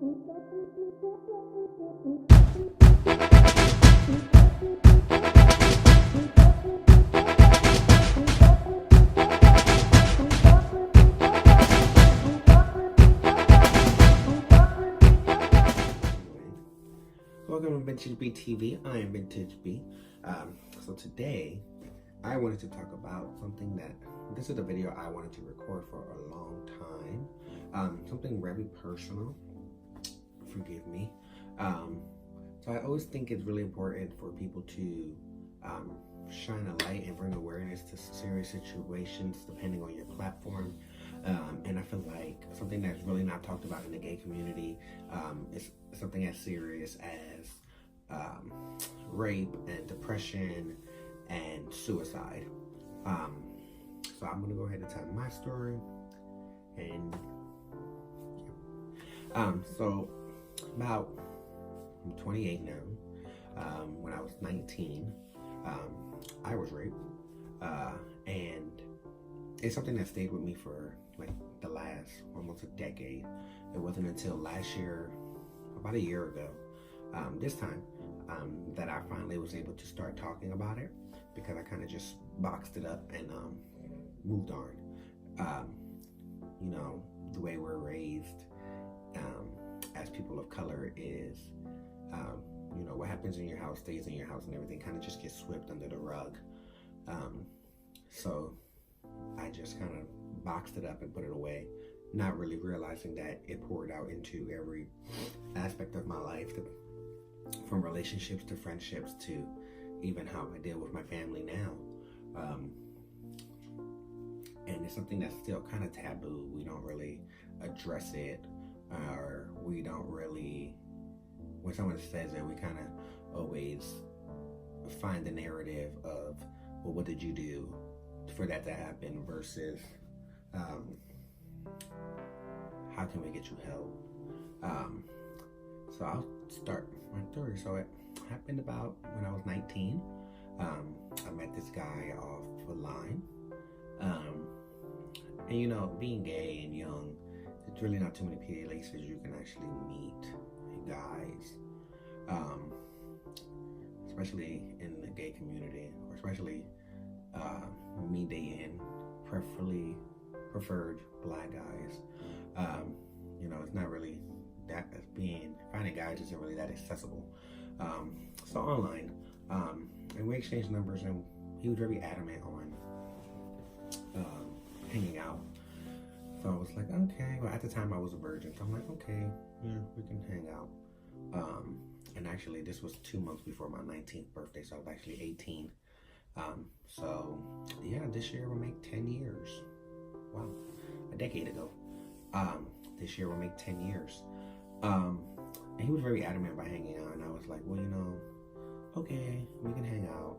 Welcome to Vintage B TV. I am Vintage B. So today, I wanted to talk about something that, this is a video I wanted to record for a long time. Something very personal. Forgive me. So I always think it's really important for people to shine a light and bring awareness to serious situations depending on your platform. And I feel like something that's really not talked about in the gay community is something as serious as rape and depression and suicide. So I'm gonna go ahead and tell my story. And so about, I'm 28 now. When I was 19, I was raped, and it's something that stayed with me for like the last almost a decade. It wasn't until last year, about a year ago, this time, that I finally was able to start talking about it, because I kind of just boxed it up and moved on. You know, the way we're raised as people of color is, you know, what happens in your house stays in your house, and everything kind of just gets swept under the rug. So I just kind of boxed it up and put it away, not really realizing that it poured out into every aspect of my life, from relationships to friendships to even how I deal with my family now. And it's something that's still kind of taboo. We don't really address it, or we don't really, when someone says it, we kind of always find the narrative of, well, what did you do for that to happen, versus how can we get you help? So I'll start my story. So it happened about when I was 19. I met this guy offline. And you know, being gay and young, there's really not too many places you can actually meet guys, especially in the gay community, or especially me dating preferred black guys. You know, it's not really that, as being finding guys isn't really that accessible. So online, and we exchanged numbers, and he was very adamant on hanging out. So I was like, okay. Well, at the time I was a virgin, so I'm like, okay, yeah, we can hang out. And actually, this was 2 months before my 19th birthday, so I was actually 18. So yeah, this year will make 10 years. Wow, a decade ago. This year will make 10 years. And he was very adamant about hanging out, and I was like, well, you know, okay, we can hang out.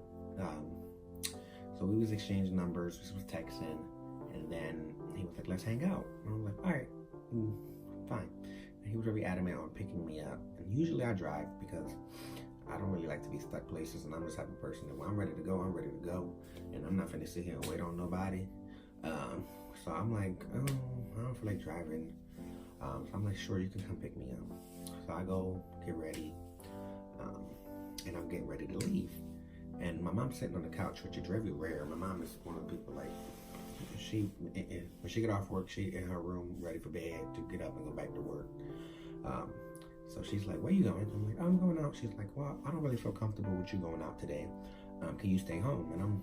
So we was exchanging numbers, we was texting, and then he was like, let's hang out. And I was like, all right, fine. And he was very adamant on picking me up. And usually I drive, because I don't really like to be stuck places, and I'm the type of person that when I'm ready to go, I'm ready to go, and I'm not finna sit here and wait on nobody. So I'm like, oh, I don't feel like driving. So I'm like, sure, you can come pick me up. So I go get ready, and I'm getting ready to leave. And my mom's sitting on the couch, which is very rare. My mom is one of the people, like, when she get off work, she in her room ready for bed to get up and go back to work. So she's like, where you going? I'm like, I'm going out. She's like, well, I don't really feel comfortable with you going out today. Can you stay home? And I'm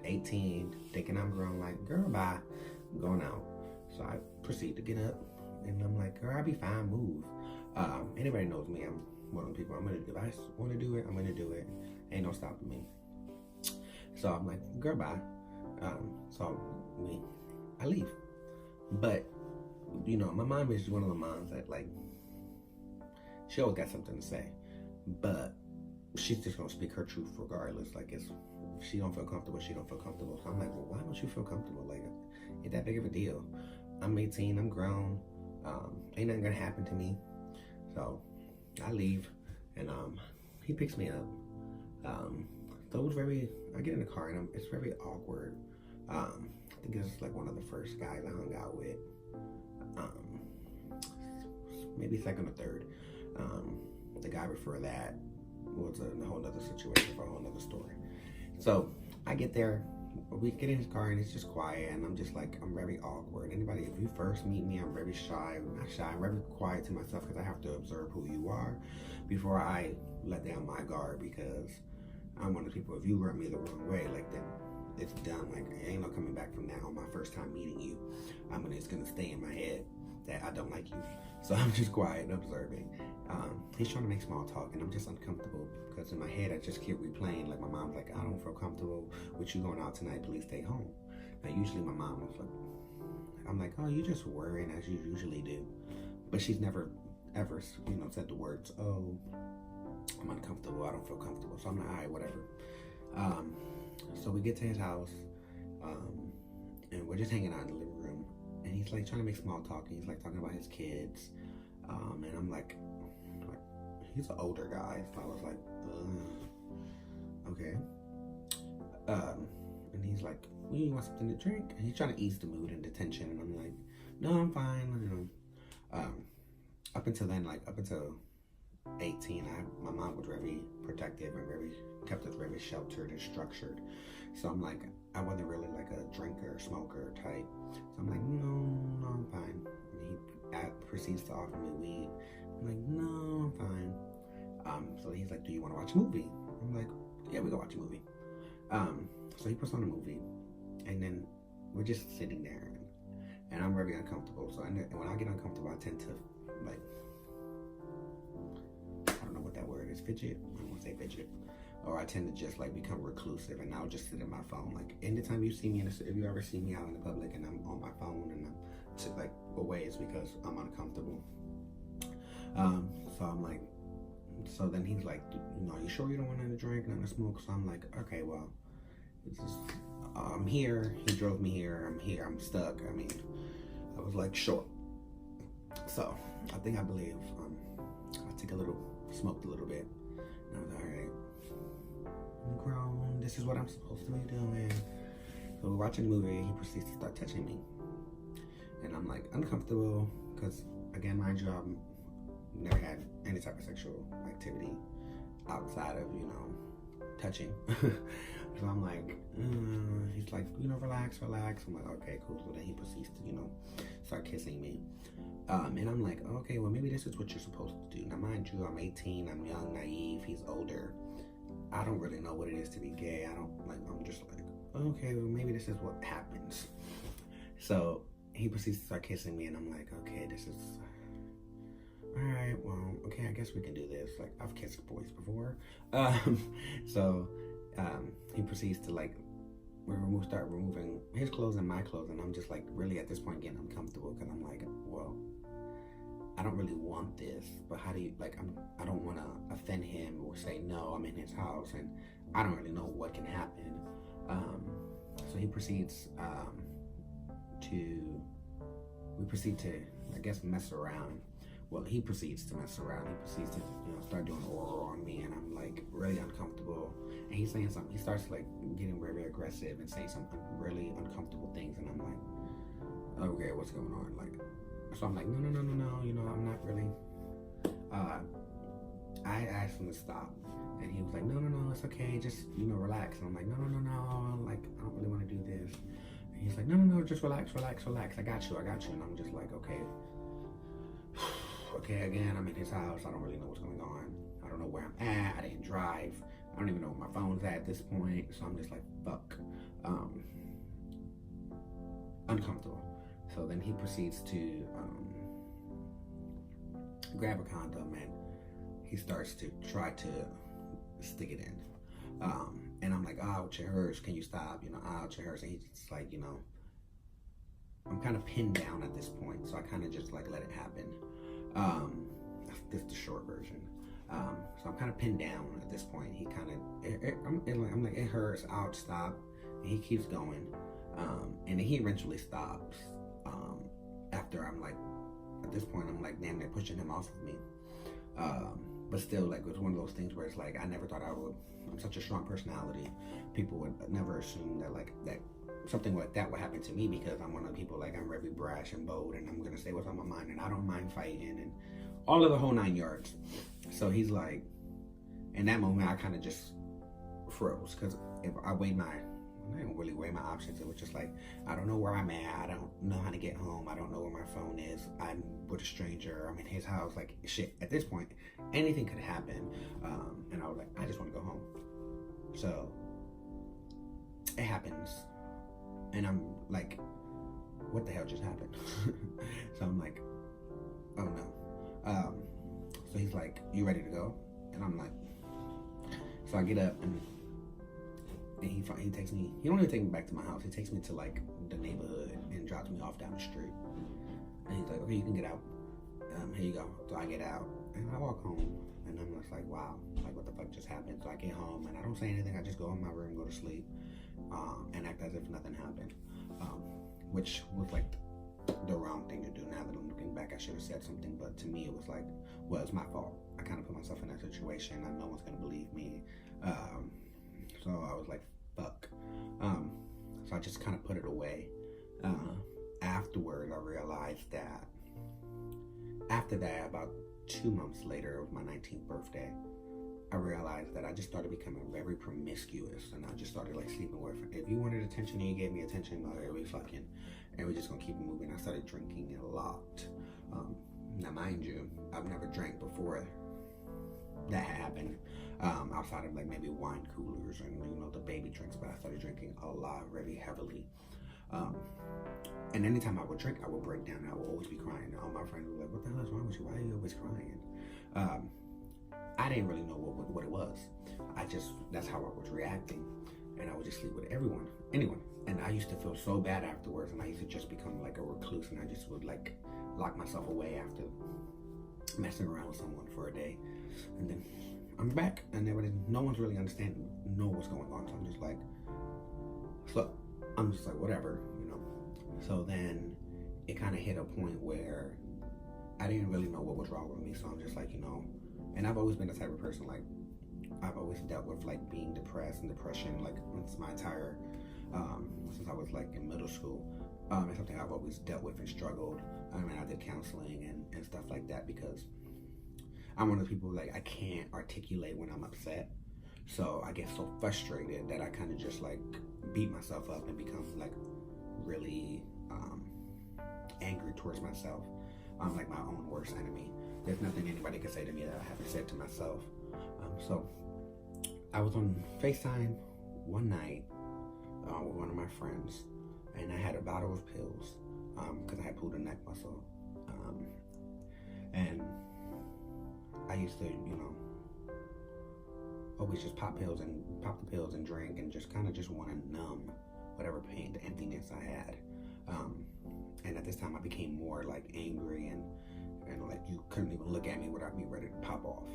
18, thinking I'm grown, like, girl, bye, I'm going out. So I proceed to get up, and I'm like, girl, I'll be fine, move. Anybody knows me, I'm one of the people, if I want to do it, I'm going to do it. Ain't no stopping me. So I'm like, girl, bye. So I leave. But, you know, my mom is one of the moms that, like, she always got something to say, but she's just gonna speak her truth regardless. Like, if she don't feel comfortable, she don't feel comfortable. So I'm like, well, why don't you feel comfortable? Like, ain't that big of a deal. I'm 18, I'm grown, ain't nothing gonna happen to me. So I leave, and he picks me up. So it was I get in the car, and it's very awkward. I think it's like one of the first guys I hung out with. maybe second or third. The guy before that was a whole other situation for a whole other story. So I get there, we get in his car and it's just quiet, and I'm just like, I'm very awkward. Anybody, if you first meet me, I'm very shy. Not shy, I'm very quiet to myself because I have to observe who you are before I let down my guard, because I'm one of the people, if you rub me the wrong way, like then it's done. Like, ain't no coming back from now. On my first time meeting you, it's gonna stay in my head that I don't like you. So I'm just quiet and observing. He's trying to make small talk, and I'm just uncomfortable because in my head I just keep replaying. Like, my mom's like, I don't feel comfortable with you going out tonight. Please stay home. Now, usually my mom was like, I'm like, oh, you just worrying as you usually do. But she's never ever, said the words, oh, I'm uncomfortable, I don't feel comfortable. So I'm like, all right, whatever. So we get to his house, and we're just hanging out in the living room, and he's like trying to make small talk, and he's like talking about his kids, and I'm like he's an older guy, so I was like, okay. And he's like, well, you want something to drink? And he's trying to ease the mood and the tension, and I'm like, no, I'm fine. Up until then, up until 18, my mom was very protective and kept us very sheltered and structured. So I'm like, I wasn't really like a drinker, smoker type. So I'm like, no, I'm fine. And he proceeds to offer me weed. I'm like, no, I'm fine. So he's like, do you want to watch a movie? I'm like, yeah, we go watch a movie. So he puts on a movie, and then we're just sitting there, and I'm very uncomfortable. So when I get uncomfortable, I tend to I don't know what that word is, fidget. I don't want to say fidget. Or I tend to just become reclusive, and I'll just sit in my phone. Like, anytime you see me, if you ever see me out in the public and I'm on my phone and I'm away, it's because I'm uncomfortable. So I'm like, so then he's like, you sure you don't want nothing to drink, nothing to smoke? So I'm like, okay, well, I'm here. He drove me here. I'm here. I'm stuck. I was like, sure. So I believe I smoked a little bit, and I was like, all right, I'm grown. This is what I'm supposed to be doing. So we're watching the movie. He proceeds to start touching me, and I'm like uncomfortable because, again, mind you, I've never had any type of sexual activity outside of touching. So I'm like, he's like, relax. I'm like, okay, cool. So then he proceeds to start kissing me. And I'm like, okay, well, maybe this is what you're supposed to do. Now, mind you, I'm 18, I'm young, naive, he's older. I don't really know what it is to be gay. I'm just like, okay, well, maybe this is what happens. So he proceeds to start kissing me, and I'm like, okay, this is, all right, well, okay, I guess we can do this. Like, I've kissed boys before. So he proceeds to start removing his clothes and my clothes, and I'm just really at this point getting uncomfortable, because I'm like, well, I don't really want this, but how do you, I don't want to offend him or say no, I'm in his house, and I don't really know what can happen. So he proceeds we proceed to, I guess, mess around. Well, he proceeds to mess around. He proceeds to, start doing oral on me, and I'm really uncomfortable. And he's saying something. He starts getting very aggressive and saying some really uncomfortable things, and I'm like, okay, what's going on? So I'm like, no, I'm not really. I asked him to stop, and he was like, no, it's okay, just relax. And I'm like, no, I don't really want to do this. And he's like, no, just relax. I got you. And I'm just like, okay. Okay, again, I'm in his house. I don't really know what's going on. I don't know where I'm at. I didn't drive. I don't even know where my phone's at this point. So I'm just like, fuck. Uncomfortable. So then he proceeds to grab a condom, and he starts to try to stick it in. And I'm like, ouch, it hurts. Can you stop? Ouch, it hurts. And he's just like, I'm kind of pinned down at this point. So I kind of just let it happen. This is the short version. So I'm kind of pinned down at this point. He kind of, I'm like, it hurts, ouch, stop. And he keeps going. And then he eventually stops. After I'm at this point, I'm damn near pushing him off of me. But still, it was one of those things where it's I never thought I'm such a strong personality. People would never assume that that something like that would happen to me, because I'm one of the people, I'm very brash and bold, and I'm going to say what's on my mind, and I don't mind fighting and all of the whole 9 yards. So he's like, in that moment, I kind of just froze, because if I didn't really weigh my options. It was just like, I don't know where I'm at. I don't know how to get home. I don't know where my phone is. I'm with a stranger. I'm in his house. Like, shit, at this point, anything could happen. And I was like, I just want to go home. So it happens. And I'm like, what the hell just happened? So I'm like, oh no. So he's like, you ready to go? And I'm like, so I get up and he takes me. He don't even take me back to my house. He takes me to like the neighborhood and drops me off down the street. And he's like, okay, you can get out. Here you go. So I get out and I walk home, and I'm just like, wow, like what the fuck just happened? So I get home and I don't say anything. I just go in my room, go to sleep, and act as if nothing happened, which was like the wrong thing to do. Now that I'm looking back, I should have said something, but to me it was like, well, it's my fault. I kind of put myself in that situation. I know no one's gonna believe me. So I was like, fuck. So I just kind of put it away. Afterward, I realized that after that, about 2 months later, it was my 19th birthday, I realized that I just started becoming very promiscuous, and I just started like sleeping with. If you wanted attention and you gave me attention, we fucking, and we're just gonna keep moving. I started drinking a lot. Now, mind you, I've never drank before that happened, outside of like maybe wine coolers and the baby drinks, but I started drinking a lot, very heavily. And anytime I would drink, I would break down. I would always be crying. All my friends were like, what the hell is wrong with you? Why are you always crying? I didn't really know what it was. That's how I was reacting. And I would just sleep with anyone. And I used to feel so bad afterwards, and I used to just become like a recluse, and I just would like lock myself away after messing around with someone for a day. And then I'm back, and no one's really know what's going on. So I'm just like, whatever. So then it kind of hit a point where I didn't really know what was wrong with me. So I'm just like, and I've always been the type of person, like, I've always dealt with like being depressed and depression, like since my entire, since I was like in middle school. It's something I've always dealt with and struggled. I did counseling and stuff like that, because I'm one of those people like, I can't articulate when I'm upset. So I get so frustrated that I kind of just like beat myself up and become like really angry towards myself. I'm like my own worst enemy. There's nothing anybody can say to me that I haven't said to myself. So I was on FaceTime one night with one of my friends, and I had a bottle of pills because I had pulled a neck muscle. And I used to, always just pop the pills and drink, and just kind of just want to numb whatever pain, the emptiness I had. And at this time, I became more like angry and like you couldn't even look at me without me ready to pop off.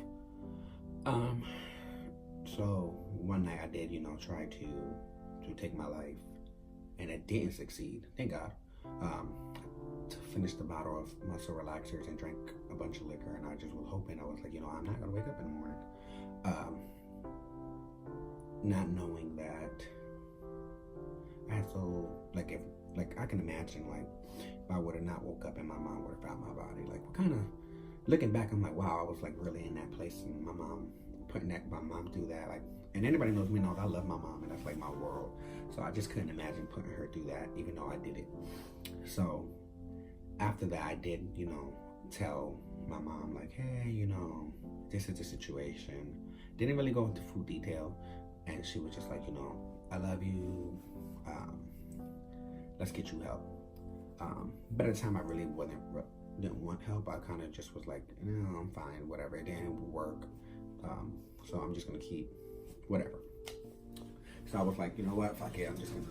So one night I did, try to take my life, and it didn't succeed. Thank God. To finish the bottle of muscle relaxers and drank a bunch of liquor, and I just was hoping, I was like, I'm not gonna wake up in the morning. Not knowing that I had I can imagine, like, if I would have not woke up and my mom would have found my body, like, what kind of, looking back, I'm like, wow, I was like really in that place, and my mom through that, like, and anybody knows me knows I love my mom, and that's like my world. So I just couldn't imagine putting her through that, even though I did it. So after that, I did, tell my mom, like, hey, this is the situation. Didn't really go into full detail, and she was just like, I love you. Let's get you help. But at the time, I really didn't want help. I kind of just was like, no, I'm fine, whatever. It didn't work. So I'm just gonna keep whatever. So I was like, you know what, fuck it, I'm just gonna.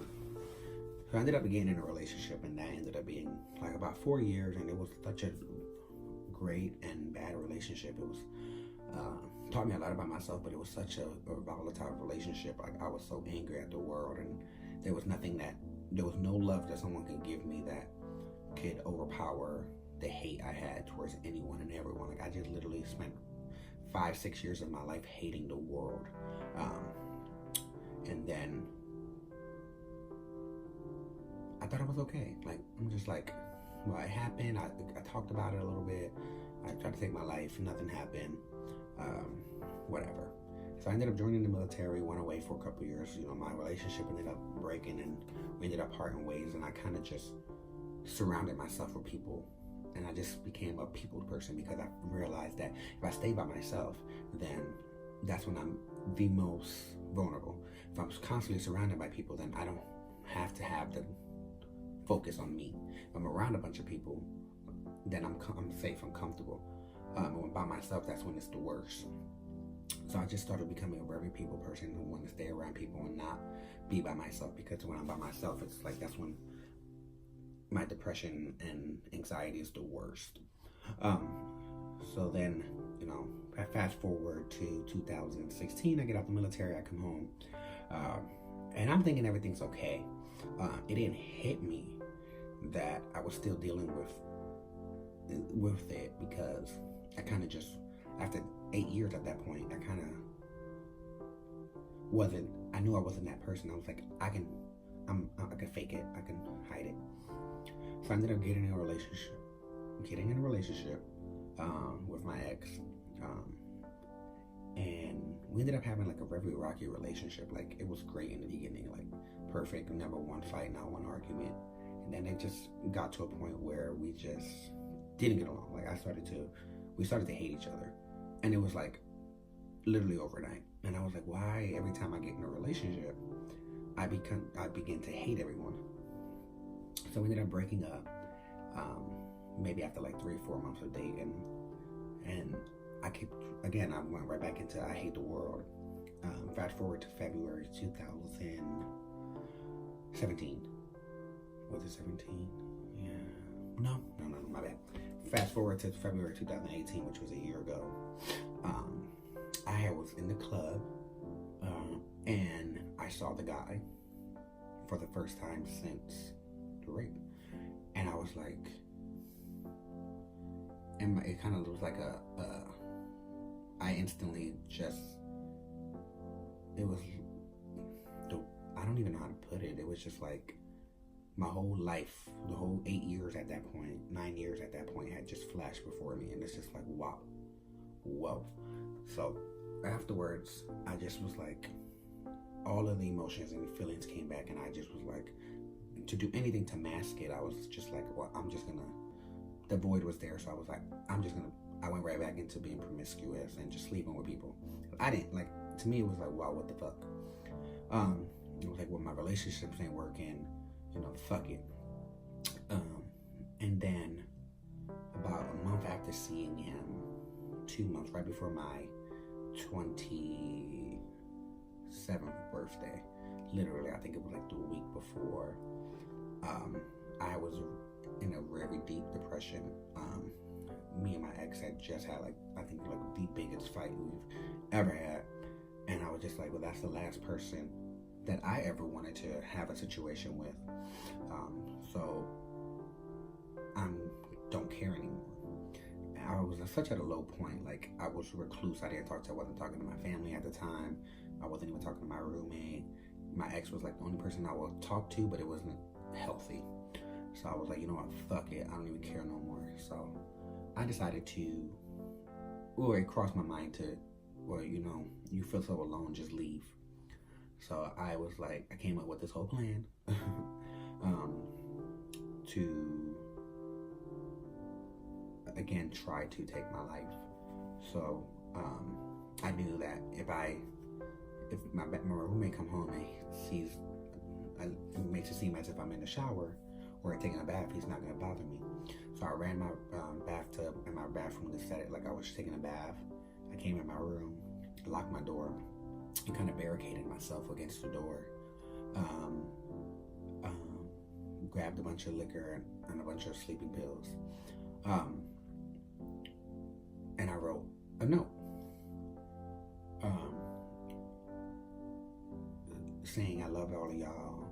So I ended up getting in a relationship, and that ended up being like about 4 years, and it was such a great and bad relationship. It was taught me a lot about myself, but it was such a volatile relationship. Like, I was so angry at the world, and there was no love that someone could give me that could overpower the hate I had towards anyone and everyone. Like, I just literally spent 5-6 years of my life hating the world. And then I thought it was okay. Like, I'm just like, well, it happened. I talked about it a little bit. I tried to take my life. Nothing happened. Whatever. So I ended up joining the military, went away for a couple of years. You know, my relationship ended up breaking and we ended up parting ways. And I kind of just surrounded myself with people. And I just became a people person because I realized that if I stay by myself, then that's when I'm the most vulnerable. If I'm constantly surrounded by people, then I don't have to have the focus on me. If I'm around a bunch of people, then I'm safe, I'm comfortable. When by myself, that's when it's the worst. So I just started becoming a very people person who want to stay around people and not be by myself, because when I'm by myself, it's like that's when my depression and anxiety is the worst. So then, you know, I fast forward to 2016, I get out the military, I come home, and I'm thinking everything's okay. It didn't hit me that I was still dealing with it, because I kind of just, after 8 years at that point, I kind of I knew I wasn't that person. I was like, I can fake it, I can hide it. So I ended up getting in a relationship with my ex, and we ended up having like a very rocky relationship. Like, it was great in the beginning, like perfect, never one fight, not one argument. And then it just got to a point where we just didn't get along. Like, we started to hate each other, and it was like literally overnight. And I was like, why every time I get in a relationship, I begin to hate everyone? So we ended up breaking up, maybe after like 3 or 4 months of dating, and I went right back into I hate the world. Fast forward to February 2017. Was it 17? Yeah. No, my bad. Fast forward to February 2018, which was a year ago. I was in the club, and I saw the guy for the first time since the rape, and I was like, and it kind of was like I instantly just, it was, I don't even know how to put it. It was just like my whole life, the whole 8 years at that point, 9 years at that point had just flashed before me, and it's just like, wow, whoa. So afterwards, I just was like, all of the emotions and feelings came back, and I just was like, to do anything to mask it, I was just like, well, the void was there, so I was like, I went right back into being promiscuous and just sleeping with people. I didn't, like, to me, it was like, wow, what the fuck? It was like, well, my relationships ain't working, you know, fuck it. And then about a month after seeing him, 2 months right before my 27th birthday, literally, I think it was like the week before, I was in a very deep depression. Me and my ex had just had like the biggest fight we've ever had, and I was just like, well, that's the last person that I ever wanted to have a situation with. So I don't care anymore. I was at a low point. Like, I was recluse. I wasn't talking to my family at the time. I wasn't even talking to my roommate. My ex was like the only person I would talk to, but it wasn't healthy. So I was like, you know what, fuck it. I don't even care no more. So I decided it crossed my mind to, well, you know, you feel so alone, just leave. So I was like, I came up with this whole plan to, again, try to take my life. So I knew that if my roommate come home and it makes it seem as if I'm in the shower or taking a bath, he's not gonna bother me. So I ran my bathtub and my bathroom to set it like I was taking a bath. I came in my room, locked my door, and kind of barricaded myself against the door. Grabbed a bunch of liquor and a bunch of sleeping pills. And I wrote a note saying I love all of y'all,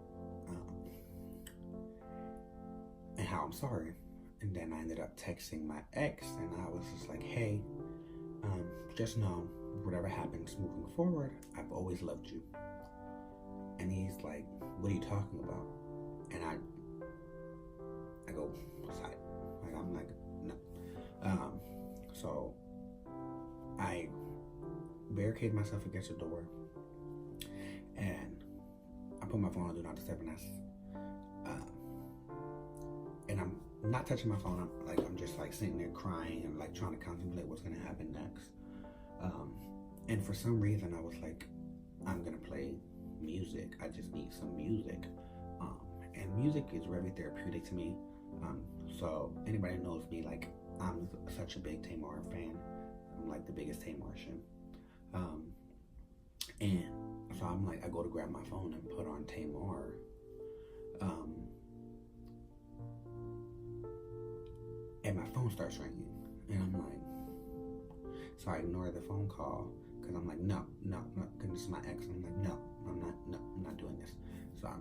and how I'm sorry. And then I ended up texting my ex, and I was just like, hey, just know, whatever happens moving forward, I've always loved you. And he's like, what are you talking about? And I go, sorry. Like, I'm like, no. So I barricade myself against the door, and I put my phone on Do Not Disturb, and I'm not touching my phone. I'm just like sitting there crying and like trying to contemplate what's gonna happen next. And for some reason, I was like, I'm gonna play music. I just need some music. And music is very therapeutic to me. So anybody who knows me, like, I'm such a big Tamar fan. I'm like the biggest Tamartian. And so I'm like, I go to grab my phone and put on Tamar. And my phone starts ringing. And I'm like, so I ignore the phone call because I'm like, no, because this is my ex. I'm like, no, I'm not doing this. So I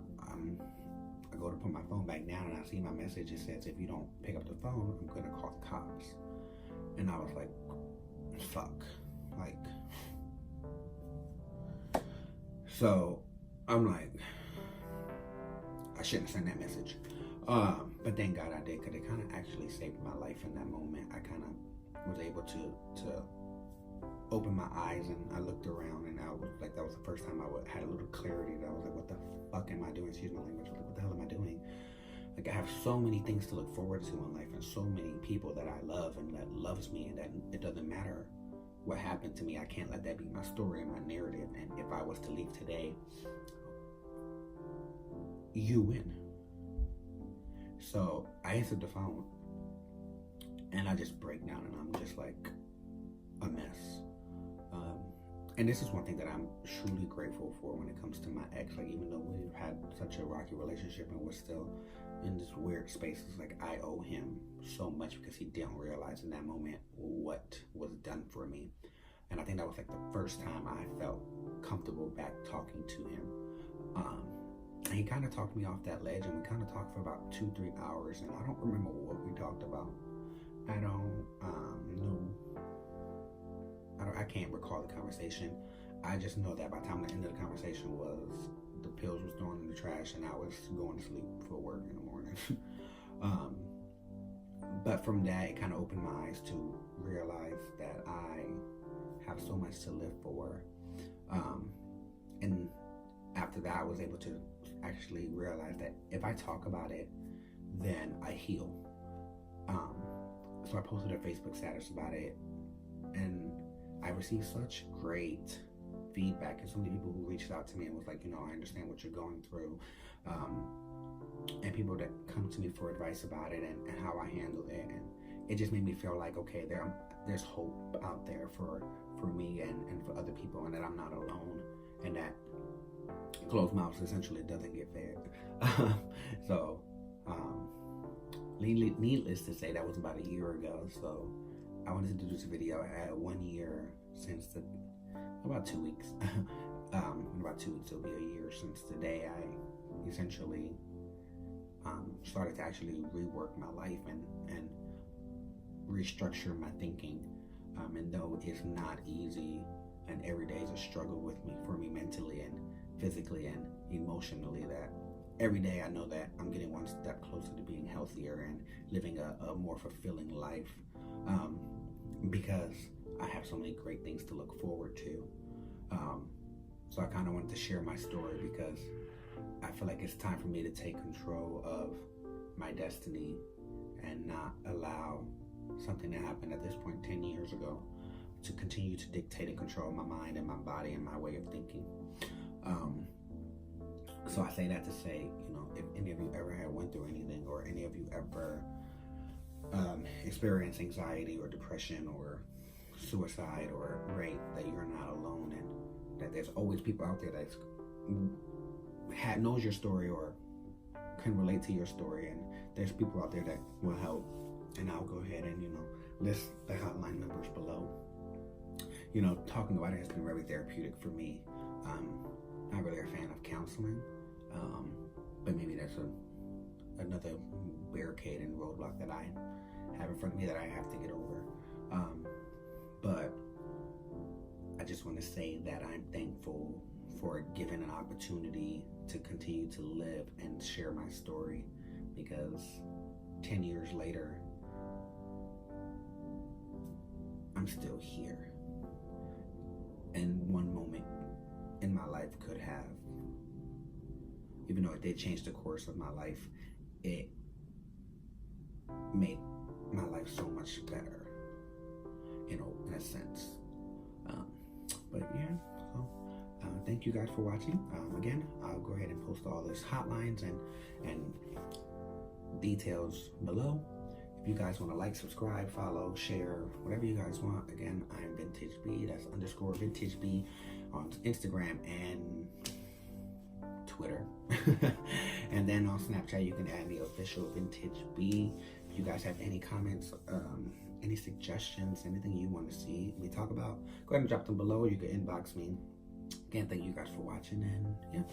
go to put my phone back down, and I see my message. It says, if you don't pick up the phone, I'm going to call the cops. And I was like, fuck. Like, so I'm like, I shouldn't send that message. But thank God I did, because it kind of actually saved my life in that moment. I kind of was able to open my eyes, and I looked around, and I was like, that was the first time I had a little clarity. That I was like, what the fuck am I doing? Excuse my language. Like, what the hell am I doing? Like, I have so many things to look forward to in life, and so many people that I love and that loves me, and that it doesn't matter what happened to me. I can't let that be my story and my narrative. And if I was to leave today, you win. So I answered the phone, and I just break down, and I'm just like a mess. And this is one thing that I'm truly grateful for when it comes to my ex. Like, even though we've had such a rocky relationship and we're still in this weird space, it's like I owe him so much, because he didn't realize in that moment what was done for me. And I think that was like the first time I felt comfortable back talking to him. And he kind of talked me off that ledge, and we kind of talked for about 2-3 hours, and I don't remember what we talked about. I don't know. I can't recall the conversation. I just know that by the time the end of the conversation was, the pills was thrown in the trash, and I was going to sleep for work in the morning. But from that, it kind of opened my eyes to realize that I have so much to live for. And after that, I was able to actually realize that if I talk about it, then I heal. So I posted a Facebook status about it, and I received such great feedback, and so many people who reached out to me and was like, I understand what you're going through, and people that come to me for advice about it and how I handled it, and it just made me feel like, okay, there's hope out there for me and for other people, and that I'm not alone, and that closed mouths essentially doesn't get fed. So needless to say, that was about a year ago. So I wanted to do this video. I had 1 year since about 2 weeks. In about 2 weeks, it'll be a year since the day I essentially started to actually rework my life and restructure my thinking. And though it's not easy, and every day is a struggle for me mentally and physically and emotionally, that every day I know that I'm getting one step closer to being healthier and living a more fulfilling life, because I have so many great things to look forward to. So I kind of wanted to share my story, because I feel like it's time for me to take control of my destiny and not allow something that happened at this point 10 years ago to continue to dictate and control my mind and my body and my way of thinking. So I say that to say, if any of you ever went through anything, or any of you ever experienced anxiety or depression or suicide or rape, that you're not alone, and that there's always people out there that knows your story or can relate to your story, and there's people out there that will help. And I'll go ahead and list the hotline numbers below. Talking about it has been very therapeutic for me. Not really a fan of counseling, but maybe that's another barricade and roadblock that I have in front of me that I have to get over. But I just want to say that I'm thankful for given an opportunity to continue to live and share my story, because 10 years later, I'm still here. And one moment in my life could have, even though it did change the course of my life, it made my life so much better, in a sense. But yeah, so thank you guys for watching. Again, I'll go ahead and post all these hotlines and details below. If you guys want to like, subscribe, follow, share, whatever you guys want. Again, I'm Vintage B. That's _Vintage B on Instagram and Twitter. And then on Snapchat, you can add me official Vintage B. If you guys have any comments, any suggestions, anything you want to see me talk about, go ahead and drop them below. You can inbox me. Again, thank you guys for watching, and yeah.